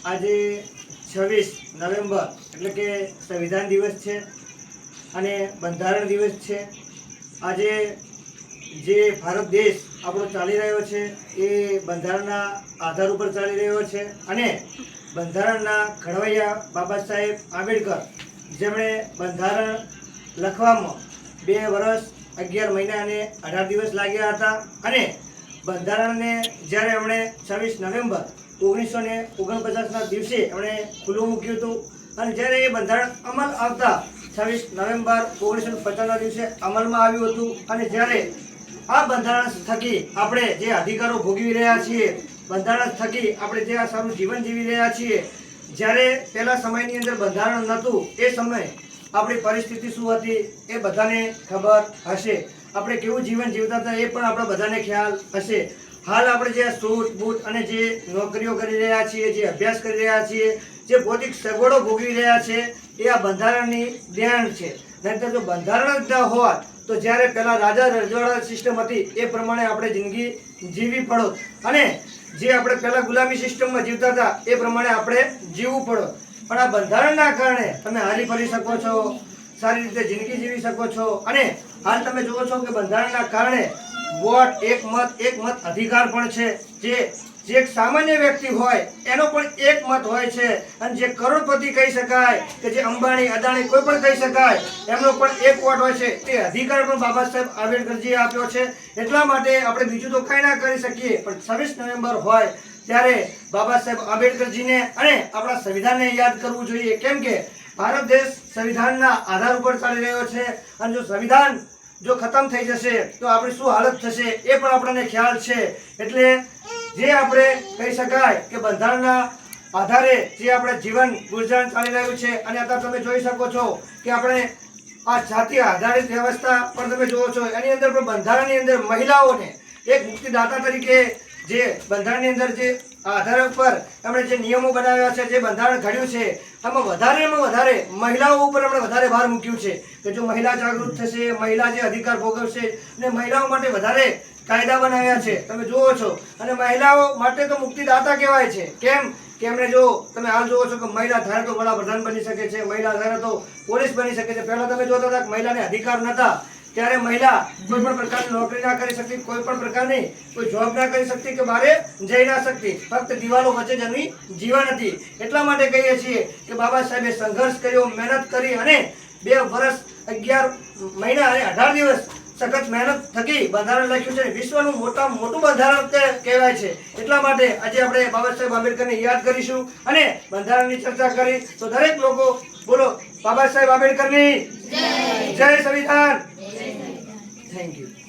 આજે 26 નવેમ્બર એટલે કે સંવિધાન દિવસ છે અને બંધારણ દિવસ છે। આજે જે ભારત દેશ આપણો ચાલી રહ્યો છે એ બંધારણના આધાર ઉપર ચાલી રહ્યો છે અને બંધારણના ઘડવૈયા બાબા સાહેબ આંબેડકર જેમણે બંધારણ લખવામાં 2 વર્ષ 11 મહિના અને 18 દિવસ લાગ્યા હતા અને બંધારણને જ્યારે એમણે 26 નવેમ્બર 1949ના દિવસે એમણે ખુલ્લું મૂક્યું હતું અને જ્યારે એ બંધારણ અમલ આવતા 26 નવેમ્બર 1950ના દિવસે અમલમાં આવ્યું હતું અને જ્યારે આ બંધારણ થકી આપણે જે અધિકારો ભોગવી રહ્યા છીએ, બંધારણ થકી આપણે જે આ સારું જીવન જીવી રહ્યા છીએ, જ્યારે પહેલા સમયની અંદર બંધારણ નહોતું એ સમયે આપણી પરિસ્થિતિ શું હતી એ બધાને ખબર હશે। આપણે કેવું જીવન જીવતા હતા એ પણ આપણે બધાને ખ્યાલ હશે। હાલ આપણે જે સૂટ બૂટ અને જે નોકરીઓ કરી રહ્યા છીએ, જે અભ્યાસ કરી રહ્યા છીએ, જે ભૌતિક સગવડો ભોગવી રહ્યા છે એ આ બંધારણની દેન છે। નહીંતર જો બંધારણ જ ન હોત તો જ્યારે પહેલાં રાજા રજવાડા સિસ્ટમ હતી એ પ્રમાણે આપણે જિંદગી જીવવી પડોત અને જે આપણે પહેલાં ગુલામી સિસ્ટમમાં જીવતા હતા એ પ્રમાણે આપણે જીવવું પડોત। પણ આ બંધારણના કારણે તમે હારી ફરી શકો છો, સારી રીતે જિંદગી જીવી શકો છો અને હાલ તમે જુઓ છો કે બંધારણના કારણે વોટ એક મત અધિકાર પણ છે। જે એક સામાન્ય વ્યક્તિ હોય એનો પણ એક મત હોય છે અને જે કરોડપતિ કહી શકાય કે જે અંબાણી અદાણી કોઈ પણ કહી શકાય એમનો પણ એક વોટ હોય છે। તે અધિકાર પણ બાબા સાહેબ આંબેડકરજીએ આપ્યો છે। એટલા માટે આપણે બીજું તો કંઈ ના કરી શકીએ પણ 26 નવેમ્બર હોય ત્યારે બાબા સાહેબ આંબેડકરજીને અને આપણા સંવિધાનને યાદ કરવું જોઈએ। કેમ કે ભારત દેશ સંવિધાનના આધાર ઉપર ચાલી રહ્યો છે અને જો સંવિધાન જો ખતમ થઈ જશે તો આપણી શું હાલત થશે એ પણ આપણને ખ્યાલ છે। એટલે જે આપણે કહી શકાય કે બંધારણના આધારે જે આપણે જીવન ગુજરાન ચાલી રહ્યું છે અને અત્યારે તમે જોઈ શકો છો કે આપણે આ જાતિ આધારિત વ્યવસ્થા પણ તમે જુઓ છો એની અંદર પણ બંધારણની અંદર મહિલાઓને એક મુક્તિદાતા તરીકે જે બંધારણની અંદર જે આધાર ઉપર એમણે જે નિયમો બનાવ્યા છે, જે બંધારણ ઘડ્યું છે, આમાં વધારેમાં વધારે મહિલાઓ ઉપર એમણે વધારે ભાર મૂક્યું છે કે જો મહિલા જાગૃત થશે, મહિલા જે અધિકાર ભોગવશે અને મહિલાઓ માટે વધારે કાયદા બનાવ્યા છે તમે જુઓ છો અને મહિલાઓ માટે તો મુક્તિદાતા કહેવાય છે। કેમ કે એમણે જો તમે હાલ જુઓ છો કે મહિલા ધારે તો વડાપ્રધાન બની શકે છે, મહિલા ધારે તો પોલીસ બની શકે છે। પહેલાં તમે જોતા હતા કે મહિલાને અધિકાર નહોતા ત્યારે મહિલા કોઈ પણ પ્રકારની નોકરી ના કરી શકતી, કોઈ પણ પ્રકારની કોઈ જોબ ના કરી શકતી કે બહાર જઈ ના શકતી, ફક્ત દિવાલો વચ્ચે જ એમની જીવન હતી। એટલા માટે કહીએ છીએ કે બાબા સાહેબે સંઘર્ષ કર્યો, મહેનત કરી અને 2 વર્ષ 11 મહિના અને 18 દિવસ સખત મહેનત થકી બંધારણ લખ્યું છે। વિશ્વનું મોટામાં મોટું બંધારણ કહેવાય છે। એટલા માટે આજે આપણે બાબા સાહેબ આંબેડકરને યાદ કરીશું અને બંધારણની ચર્ચા કરી તો દરેક લોકો બોલો બાબા સાહેબ આંબેડકરની જય સંવિધાન। Thank you.